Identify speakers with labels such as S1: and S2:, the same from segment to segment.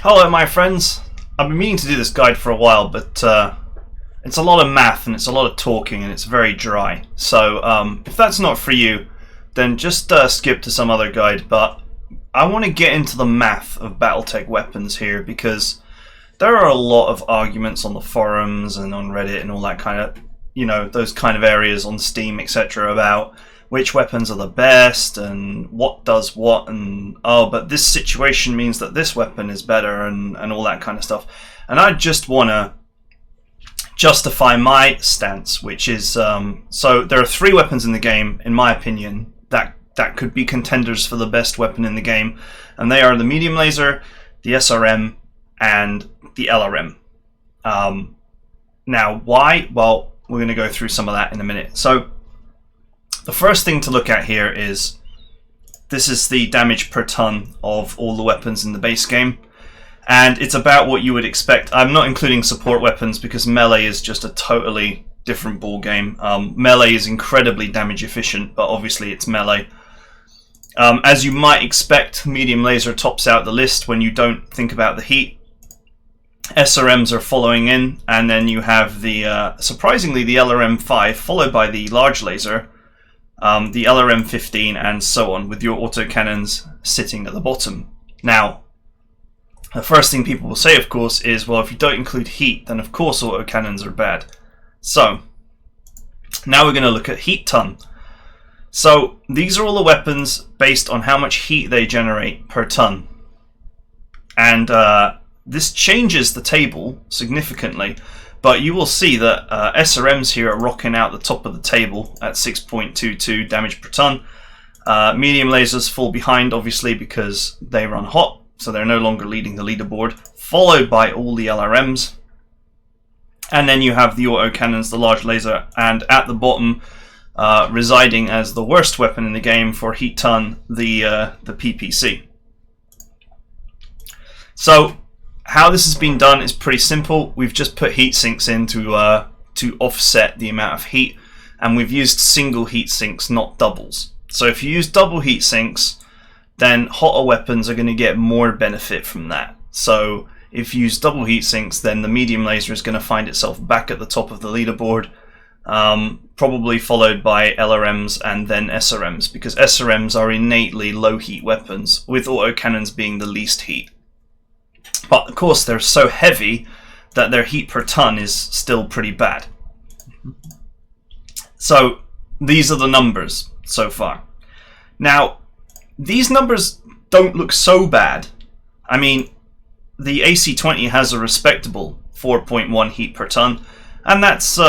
S1: Hello my friends, I've been meaning to do this guide for a while, but it's a lot of math and it's a lot of talking and it's very dry. So if that's not for you, then just skip to some other guide. But I want to get into the math of BattleTech weapons here, because there are a lot of arguments on the forums and on Reddit and all that kind of, those kind of areas on Steam, etc. about which weapons are the best and what does what, and but this situation means that this weapon is better, and all that kind of stuff. And I just want to justify my stance, which is so there are 3 weapons in the game, in my opinion, that could be contenders for the best weapon in the game, and they are the medium laser, the SRM, and the LRM. Now, why? Well, we're going to go through some of that in a minute. So the first thing to look at here is, this is the damage per ton of all the weapons in the base game, and it's about what you would expect. I'm not including support weapons because melee is just a totally different ball game. Melee is incredibly damage efficient, but obviously it's melee. As you might expect, medium laser tops out the list when you don't think about the heat. SRMs are following in, and then you have the surprisingly the LRM5, followed by the large laser, the LRM15, and so on, with your autocannons sitting at the bottom. Now, the first thing people will say, of course, is, well, if you don't include heat, then of course autocannons are bad. So, now we're going to look at heat ton. So, these are all the weapons based on how much heat they generate per ton. And this changes the table significantly. But you will see that SRMs here are rocking out the top of the table at 6.22 damage per ton. Medium lasers fall behind, obviously, because they run hot, so they're no longer leading the leaderboard, followed by all the LRMs. And then you have the autocannons, the large laser, and at the bottom, residing as the worst weapon in the game for heat ton, the PPC. So, how this has been done is pretty simple. We've just put heat sinks in to offset the amount of heat, and we've used single heat sinks, not doubles. So if you use double heat sinks, then hotter weapons are going to get more benefit from that. So if you use double heat sinks, then the medium laser is going to find itself back at the top of the leaderboard, probably followed by LRMs and then SRMs, because SRMs are innately low heat weapons, with autocannons being the least heat. But of course they're so heavy that their heat per ton is still pretty bad. So these are the numbers so far. Now, these numbers don't look so bad. I mean, the AC-20 has a respectable 4.1 heat per ton, and that's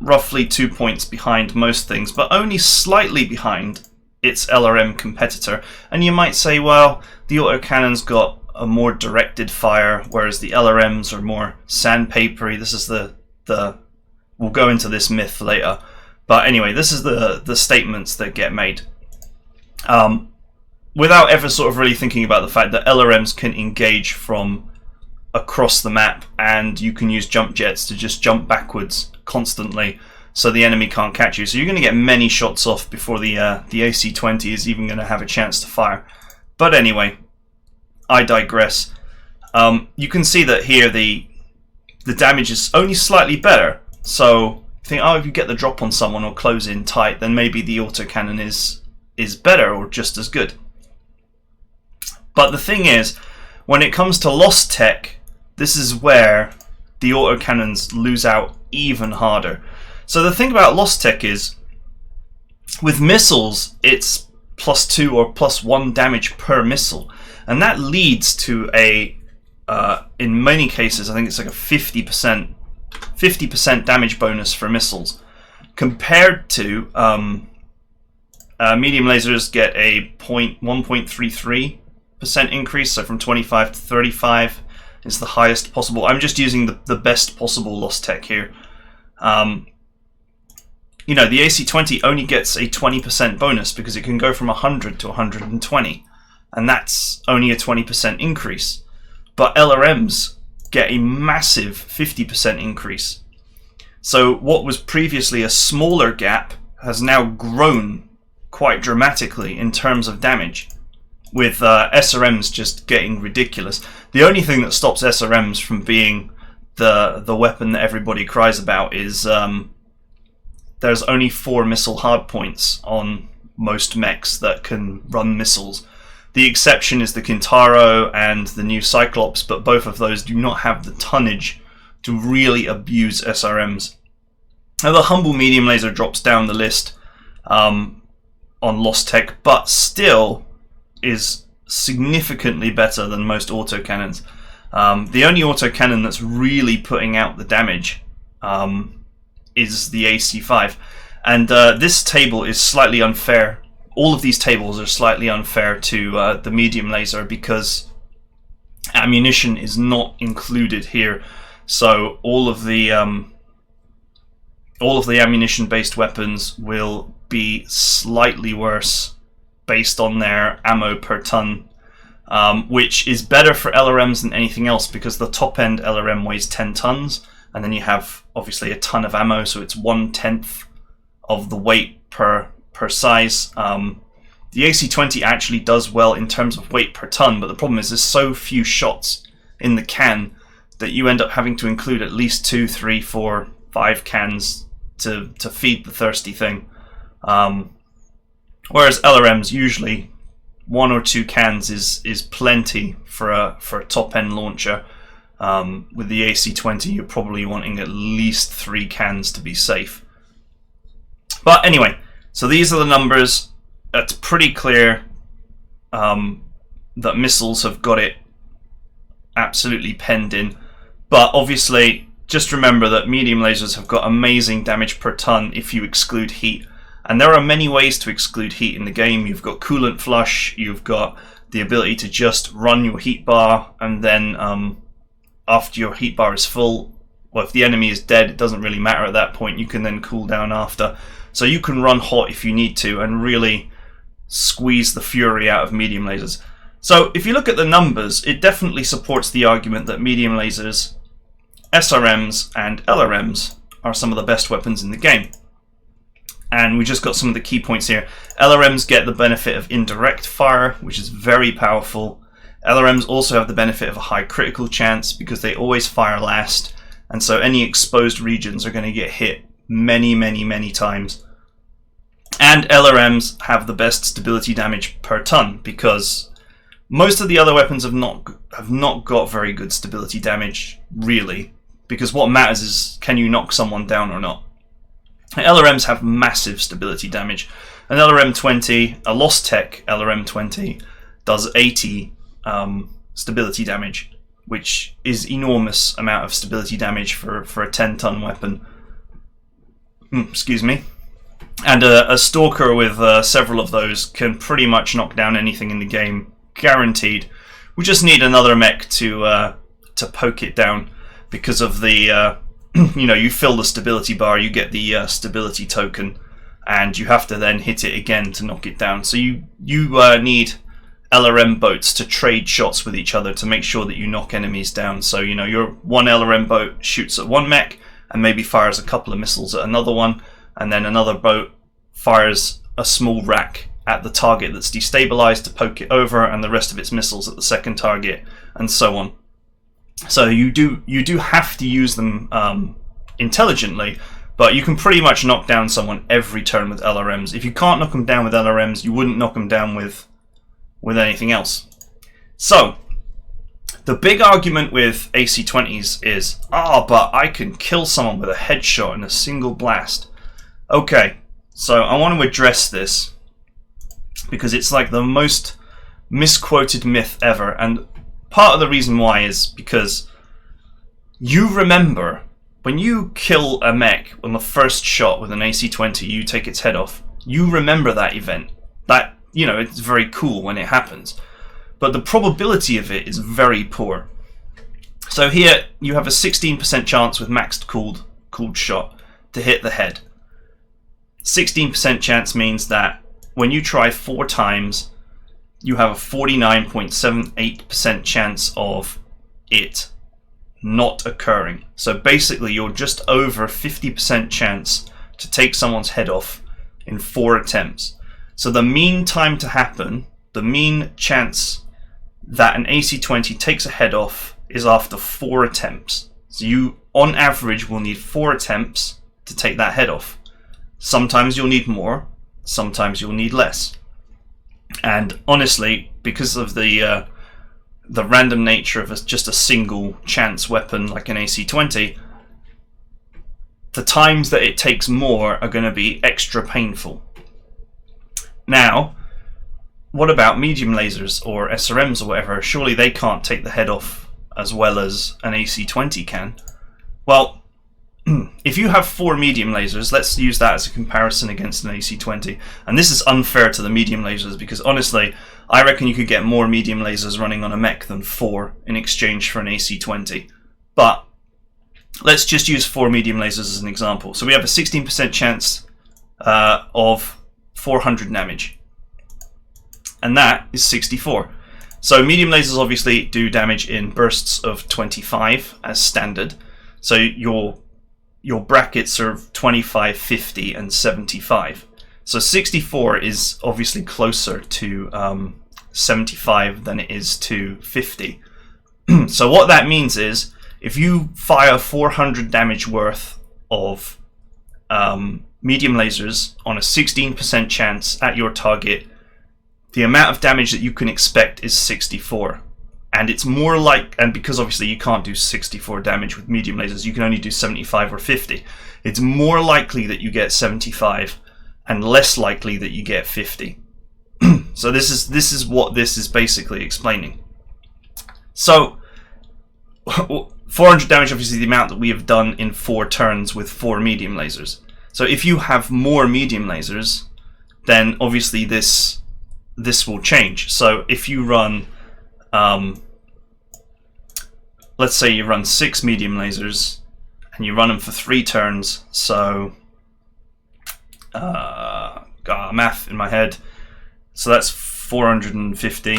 S1: roughly 2 points behind most things, but only slightly behind its LRM competitor. And you might say, well, the autocannon's got a more directed fire, whereas the LRMs are more sandpapery. This is the we'll go into this myth later, but anyway, this is the statements that get made without ever sort of really thinking about the fact that LRMs can engage from across the map, and you can use jump jets to just jump backwards constantly, so the enemy can't catch you. So you're going to get many shots off before the AC-20 is even going to have a chance to fire. But anyway, I digress. You can see that here the damage is only slightly better. So you think, oh, if you get the drop on someone or close in tight, then maybe the autocannon is better or just as good. But the thing is, when it comes to lost tech, this is where the autocannons lose out even harder. So the thing about lost tech is, with missiles, it's +2 or +1 damage per missile. And that leads to a, in many cases, I think it's like a 50% damage bonus for missiles, compared to medium lasers get a 1.33% increase, so from 25 to 35 is the highest possible. I'm just using the best possible lost tech here. The AC-20 only gets a 20% bonus because it can go from 100 to 120. And that's only a 20% increase. But LRMs get a massive 50% increase. So what was previously a smaller gap has now grown quite dramatically in terms of damage. with SRMs just getting ridiculous. The only thing that stops SRMs from being the weapon that everybody cries about is there's only 4 missile hardpoints on most mechs that can run missiles. The exception is the Kintaro and the new Cyclops, but both of those do not have the tonnage to really abuse SRMs. Now the Humble Medium Laser drops down the list on Lost Tech, but still is significantly better than most autocannons. The only autocannon that's really putting out the damage is the AC5. And this table is slightly unfair. All of these tables are slightly unfair to the medium laser because ammunition is not included here. So all of the ammunition-based weapons will be slightly worse based on their ammo per ton, which is better for LRMs than anything else because the top-end LRM weighs 10 tons, and then you have obviously a ton of ammo, so it's 1/10 of the weight per size. The AC-20 actually does well in terms of weight per ton, but the problem is there's so few shots in the can that you end up having to include at least 2, 3, 4, 5 cans to feed the thirsty thing. Whereas LRMs, usually 1 or 2 cans is plenty for a top-end launcher. With the AC-20, you're probably wanting at least 3 cans to be safe. But anyway, so these are the numbers. It's pretty clear that missiles have got it absolutely penned in. But obviously, just remember that medium lasers have got amazing damage per ton if you exclude heat. And there are many ways to exclude heat in the game. You've got coolant flush, you've got the ability to just run your heat bar, and then after your heat bar is full, well, if the enemy is dead, it doesn't really matter at that point. You can then cool down after. So you can run hot if you need to and really squeeze the fury out of medium lasers. So if you look at the numbers, it definitely supports the argument that medium lasers, SRMs and LRMs are some of the best weapons in the game. And we just got some of the key points here. LRMs get the benefit of indirect fire, which is very powerful. LRMs also have the benefit of a high critical chance because they always fire last, and so any exposed regions are going to get hit many, many, many times. And LRMs have the best stability damage per ton because most of the other weapons have not got very good stability damage, really, because what matters is can you knock someone down or not. LRMs have massive stability damage. An LRM-20, a Lost Tech LRM-20, does 80 stability damage, which is enormous amount of stability damage for a 10-ton weapon. Excuse me. And a Stalker with several of those can pretty much knock down anything in the game, guaranteed. We just need another mech to poke it down because of the you know, you fill the stability bar, you get the stability token, and you have to then hit it again to knock it down. So you need LRM boats to trade shots with each other to make sure that you knock enemies down. So, you know, your one LRM boat shoots at one mech and maybe fires a couple of missiles at another one, and then another boat fires a small rack at the target that's destabilized to poke it over, and the rest of its missiles at the second target, and so on. So you do have to use them intelligently, but you can pretty much knock down someone every turn with LRMs. If you can't knock them down with LRMs, you wouldn't knock them down with anything else. So the big argument with AC-20s is, but I can kill someone with a headshot in a single blast. Okay, so I want to address this because it's like the most misquoted myth ever, and part of the reason why is because you remember when you kill a mech on the first shot with an AC-20, you take its head off. You remember that event. That, you know, it's very cool when it happens. But the probability of it is very poor. So here you have a 16% chance with maxed cooled shot to hit the head. 16% chance means that when you try 4 times, you have a 49.78% chance of it not occurring. So basically you're just over 50% chance to take someone's head off in 4 attempts. So the mean time to happen the mean chance that an AC-20 takes a head off is after 4 attempts. So you, on average, will need 4 attempts to take that head off. Sometimes you'll need more, sometimes you'll need less. And honestly, because of the random nature of just a single chance weapon like an AC-20, the times that it takes more are going to be extra painful. Now, what about medium lasers or SRMs or whatever? Surely they can't take the head off as well as an AC-20 can. Well, if you have 4 medium lasers, let's use that as a comparison against an AC-20. And this is unfair to the medium lasers because honestly, I reckon you could get more medium lasers running on a mech than 4 in exchange for an AC-20. But let's just use 4 medium lasers as an example. So we have a 16% chance of 400 damage. And that is 64. So medium lasers obviously do damage in bursts of 25 as standard. So your brackets are 25, 50, and 75. So 64 is obviously closer to 75 than it is to 50. So what that means is, if you fire 400 damage worth of medium lasers on a 16% chance at your target, the amount of damage that you can expect is 64. And it's more like, and because obviously you can't do 64 damage with medium lasers, you can only do 75 or 50. It's more likely that you get 75 and less likely that you get 50. So this is what this is basically explaining. So 400 damage, obviously the amount that we have done in 4 turns with 4 medium lasers. So if you have more medium lasers, then obviously this will change. So if you run let's say you run 6 medium lasers and you run them for 3 turns, so math in my head, so that's 450.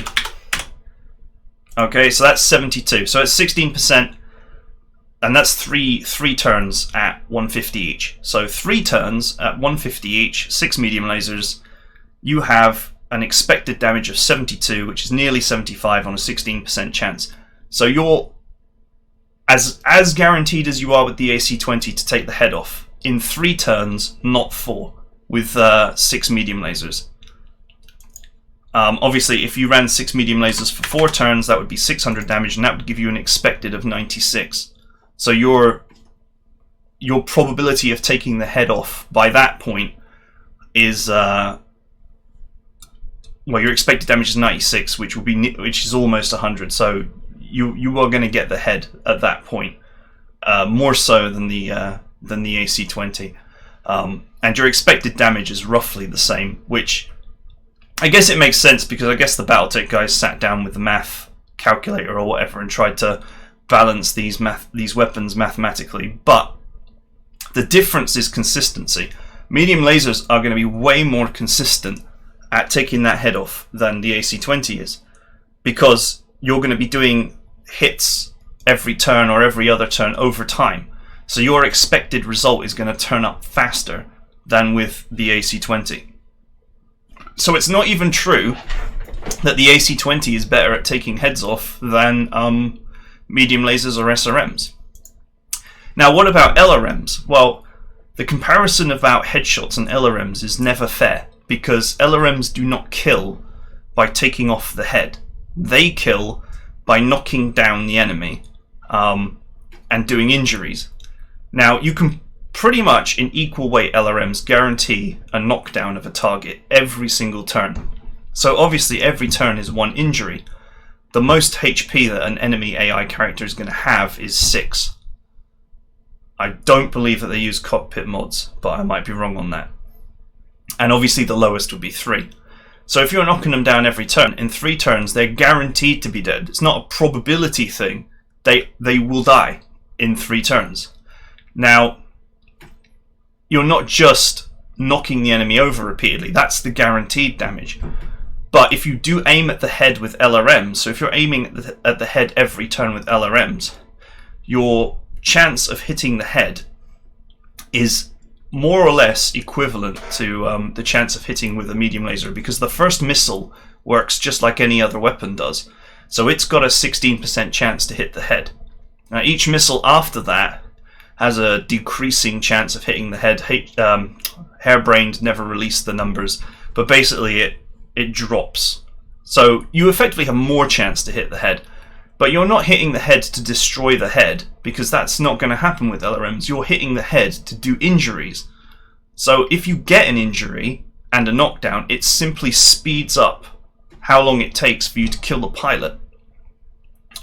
S1: Okay, so that's 72, so it's 16%, and that's three turns at 150 each. So 3 turns at 150 each, 6 medium lasers, you have an expected damage of 72, which is nearly 75 on a 16% chance. So you're as guaranteed as you are with the AC-20 to take the head off in 3 turns, not 4, with 6 medium lasers. Obviously, if you ran 6 medium lasers for 4 turns, that would be 600 damage, and that would give you an expected of 96. So your probability of taking the head off by that point is well, your expected damage is 96, which is almost 100. So you are going to get the head at that point, more so than the AC-20, and your expected damage is roughly the same. Which I guess it makes sense because I guess the BattleTech guys sat down with the math calculator or whatever and tried to balance these weapons mathematically. But the difference is consistency. Medium lasers are going to be way more consistent at taking that head off than the AC-20 is, because you're going to be doing hits every turn or every other turn over time. So your expected result is going to turn up faster than with the AC-20. So it's not even true that the AC-20 is better at taking heads off than medium lasers or SRMs. Now, what about LRMs? Well, the comparison about headshots and LRMs is never fair, because LRMs do not kill by taking off the head. They kill by knocking down the enemy and doing injuries. Now, you can pretty much, in equal weight LRMs, guarantee a knockdown of a target every single turn. So obviously every turn is 1 injury. The most HP that an enemy AI character is going to have is 6. I don't believe that they use cockpit mods, but I might be wrong on that. And obviously the lowest would be 3. So if you're knocking them down every turn, in 3 turns they're guaranteed to be dead. It's not a probability thing. They will die in 3 turns. Now, you're not just knocking the enemy over repeatedly. That's the guaranteed damage. But if you do aim at the head with LRMs, so if you're aiming at the head every turn with LRMs, your chance of hitting the head is more or less equivalent to the chance of hitting with a medium laser, because the first missile works just like any other weapon does. So it's got a 16% chance to hit the head. Now each missile after that has a decreasing chance of hitting the head. Harebrained never released the numbers, but basically it drops. So you effectively have more chance to hit the head. But you're not hitting the head to destroy the head, because that's not going to happen with LRMs. You're hitting the head to do injuries. So if you get an injury and a knockdown, it simply speeds up how long it takes for you to kill the pilot.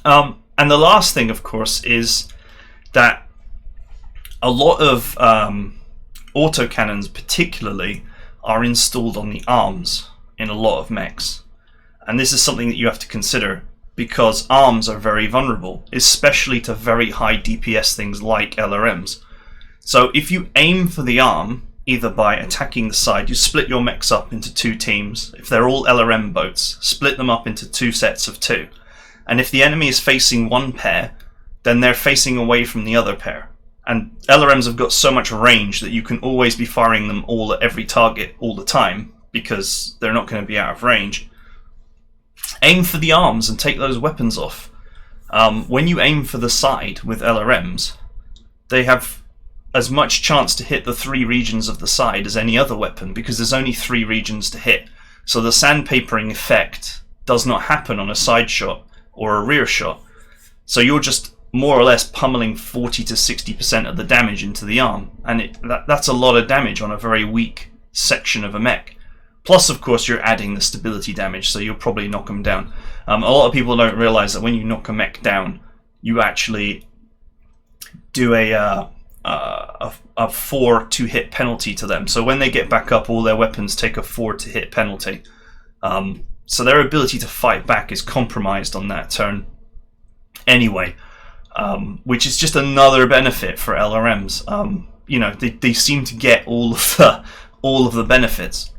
S1: And the last thing, of course, is that a lot of autocannons particularly are installed on the arms in a lot of mechs. And this is something that you have to consider, because arms are very vulnerable, especially to very high DPS things like LRMs. So if you aim for the arm, either by attacking the side, you split your mechs up into 2 teams. If they're all LRM boats, split them up into 2 sets of 2. And if the enemy is facing one pair, then they're facing away from the other pair. And LRMs have got so much range that you can always be firing them all at every target all the time, because they're not going to be out of range. Aim for the arms and take those weapons off. When you aim for the side with LRMs, they have as much chance to hit the 3 regions of the side as any other weapon, because there's only 3 regions to hit. So the sandpapering effect does not happen on a side shot or a rear shot. So you're just more or less pummeling 40 to 60% of the damage into the arm, and that's a lot of damage on a very weak section of a mech. Plus, of course, you're adding the stability damage, so you'll probably knock them down. A lot of people don't realize that when you knock a mech down, you actually do a 4 to hit penalty to them. So when they get back up, all their weapons take a 4 to hit penalty. So their ability to fight back is compromised on that turn anyway, which is just another benefit for LRMs. They seem to get all of the benefits.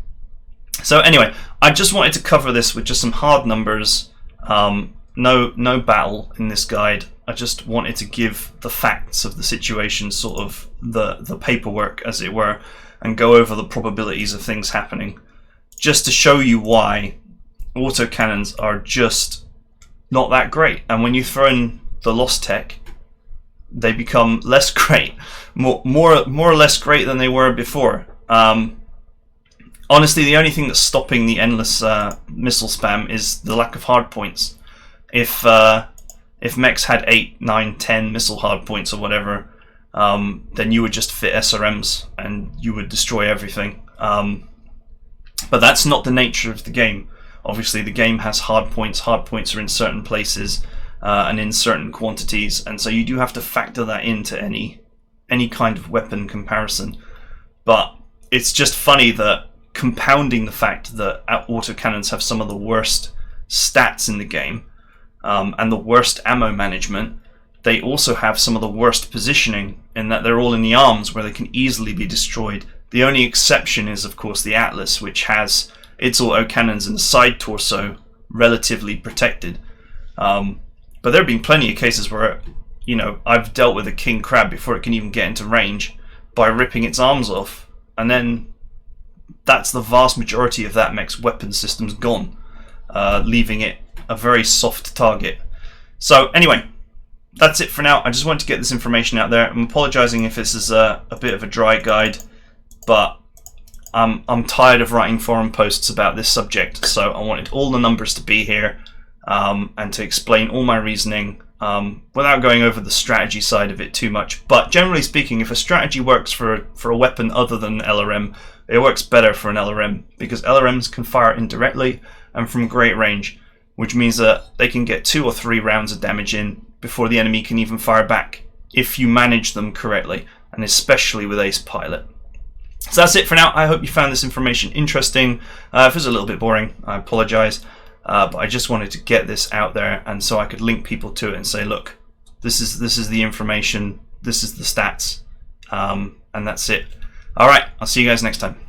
S1: So anyway, I just wanted to cover this with just some hard numbers. No battle in this guide. I just wanted to give the facts of the situation, sort of the paperwork, as it were, and go over the probabilities of things happening, just to show you why autocannons are just not that great. And when you throw in the lost tech, they become less great, more or less great than they were before. Honestly, the only thing that's stopping the endless missile spam is the lack of hardpoints. If mechs had 8, 9, 10 missile hardpoints or whatever, then you would just fit SRMs and you would destroy everything. But that's not the nature of the game. Obviously, the game has hardpoints. Hardpoints are in certain places and in certain quantities, and so you do have to factor that into any kind of weapon comparison. But it's just funny that, compounding the fact that autocannons have some of the worst stats in the game and the worst ammo management, they also have some of the worst positioning, in that they're all in the arms where they can easily be destroyed. The only exception is, of course, the Atlas, which has its autocannons and side torso relatively protected. But there have been plenty of cases where, I've dealt with a king crab before it can even get into range by ripping its arms off, and then that's the vast majority of that mech's weapon systems gone, leaving it a very soft target. So anyway, that's it for now. I just wanted to get this information out there. I'm apologizing if this is a bit of a dry guide, but I'm tired of writing forum posts about this subject, so I wanted all the numbers to be here and to explain all my reasoning without going over the strategy side of it too much. But generally speaking, if a strategy works for a weapon other than LRM, it works better for an LRM, because LRMs can fire indirectly and from great range, which means that they can get 2 or 3 rounds of damage in before the enemy can even fire back, if you manage them correctly, and especially with Ace Pilot. So that's it for now. I hope you found this information interesting. If it was a little bit boring, I apologize, but I just wanted to get this out there, and so I could link people to it and say, look, this is the information, this is the stats, and that's it. Alright, I'll see you guys next time.